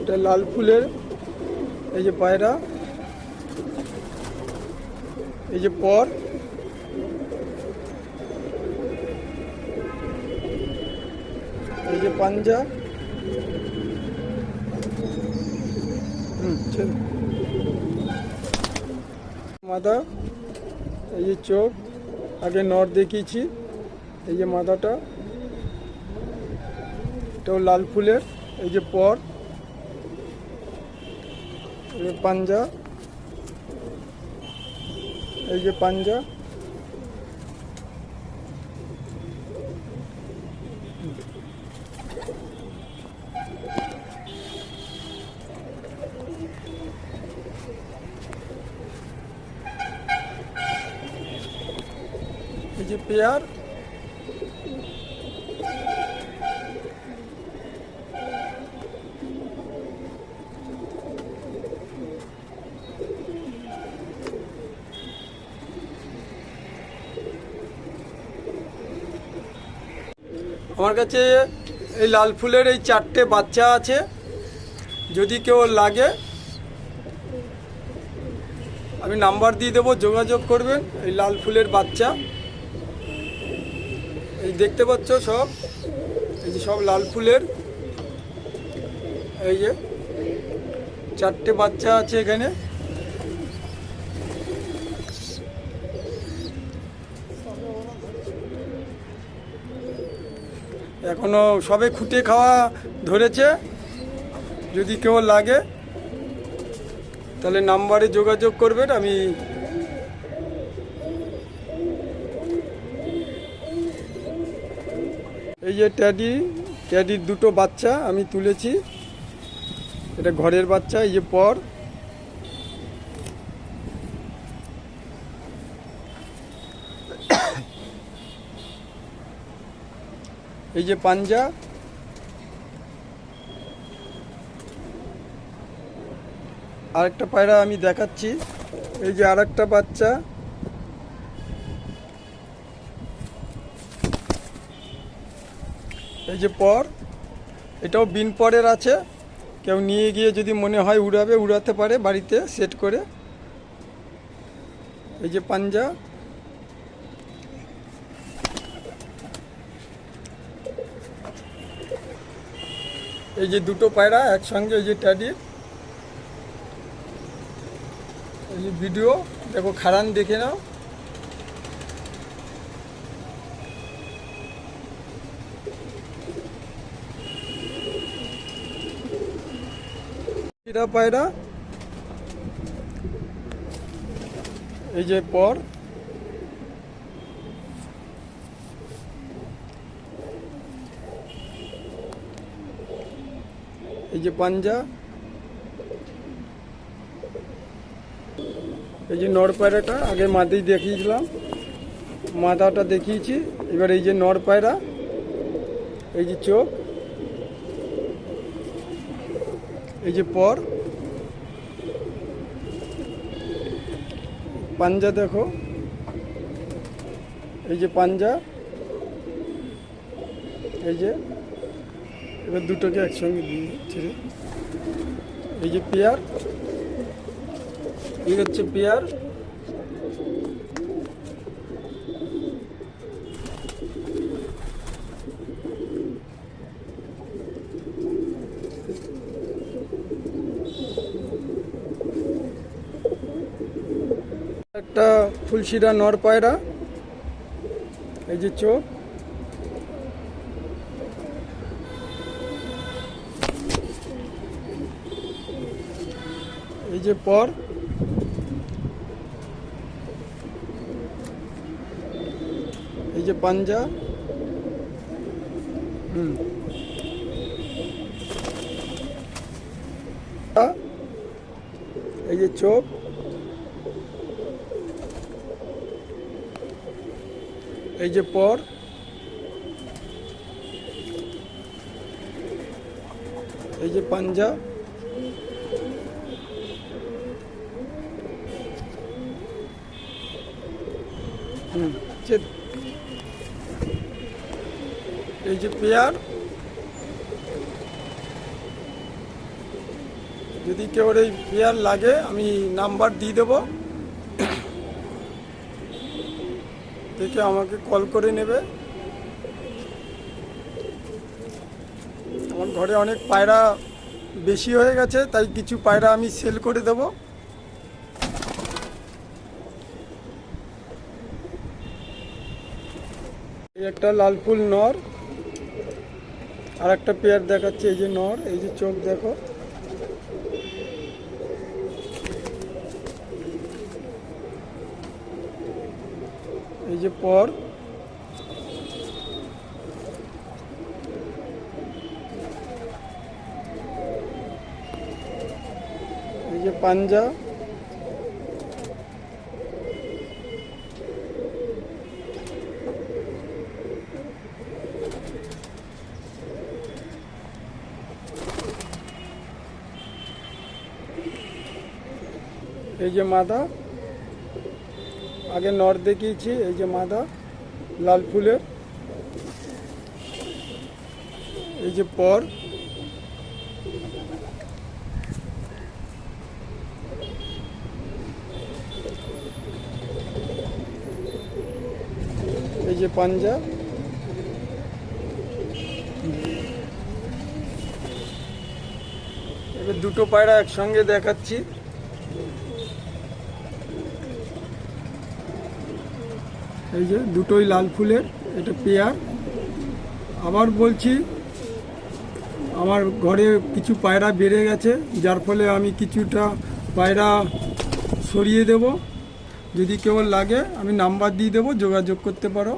এটা লাল ফুলের, এই যে পায়রা, এই যে পর, এই যে পাঞ্জা, মাথা, এই যে চোখ, আগে নর দেখিয়েছি, এই যে মাথাটা, এটাও লাল ফুলের, এই যে পর, এই যে পাঞ্জা, এই যে পাঞ্জা, এই যে পেয়ার, আমার কাছে এই লাল ফুলের এই 4টে বাচ্চা আছে। যদি কেউ লাগে আমি নাম্বার দিয়ে দেবো, যোগাযোগ করবেন। এই লাল ফুলের বাচ্চা এই দেখতে পাচ্ছ সব, এই যে সব লাল ফুলের, এই যে 4টে বাচ্চা আছে এখানে। এখনো সবে খুঁটে খাওয়া ধরেছে। যদি কেউ লাগে তাহলে নাম্বারে যোগাযোগ করবেন। আমি এই যে ট্যাডির 2টো বাচ্চা আমি তুলেছি, এটা ঘরের বাচ্চা। এই যে পর, এই যে পাঞ্জা, আরেকটা পায়রা আমি দেখাচ্ছি। এই যে আরেকটা বাচ্চা, এই যে পর, এটাও বিন পরের আছে। কেউ নিয়ে গিয়ে যদি মনে হয় উড়াবে, উড়াতে পারে বাড়িতে সেট করে। এই যে পাঞ্জা, এই যে 2টো পায়রা একসঙ্গে, এই যে ট্যাডির, এই যে ভিডিও দেখো, খারান দেখে নাও। এরা পায়রা, এই যে পর, এই যে পাঞ্জা, এই যে নর পায়রাটা আগে মাথায় দেখিয়েছিলাম, মাথাটা দেখিয়েছি। এবার এই যে নর পায়রা, এই যে চোখ, এই যে পর, পাঞ্জা দেখো, এই যে পাঞ্জা, এই যে এবার 2টোকে একসঙ্গে দিয়ে ছেড়ে, এই যে পেয়ার, এই হচ্ছে পেয়ার। একটা ফুলশিরা নর পায়রা, এই যে চোখ, এই যে পর, এই যে পাঞ্জা, এই যে চোখ, এই যে পর, এই যে পাঞ্জা, এই যে পেয়ার, যদি কেউ এই পেয়ার লাগে আমি নাম্বার দিয়ে দেবো, দেখে আমাকে কল করে নেবে। আমার ঘরে অনেক পায়রা বেশি হয়ে গেছে, তাই কিছু পায়রা আমি সেল করে দেব। এই একটা লাল ফুল নর, আর একটা পেয়ার দেখাচ্ছে। এই যে নর, এই যে চোখ দেখো। এই যে পর, এই যে পাঞ্জা, এই যে মাদা, আগে নর দেখিয়েছি। এই যে মাদা লাল ফুলের, এই যে পর, এই যে পাঞ্জা, এবার দুটো পায়রা একসঙ্গে দেখাচ্ছি। এই যে দুটোই লাল ফুলের, এটা পেয়ার। আবার বলছি, আমার ঘরে কিছু পায়রা বেড়ে গেছে, যার ফলে আমি কিছুটা পায়রা সরিয়ে দেব। যদি কেউ লাগে আমি নাম্বার দিয়ে দেবো, যোগাযোগ করতে পারো।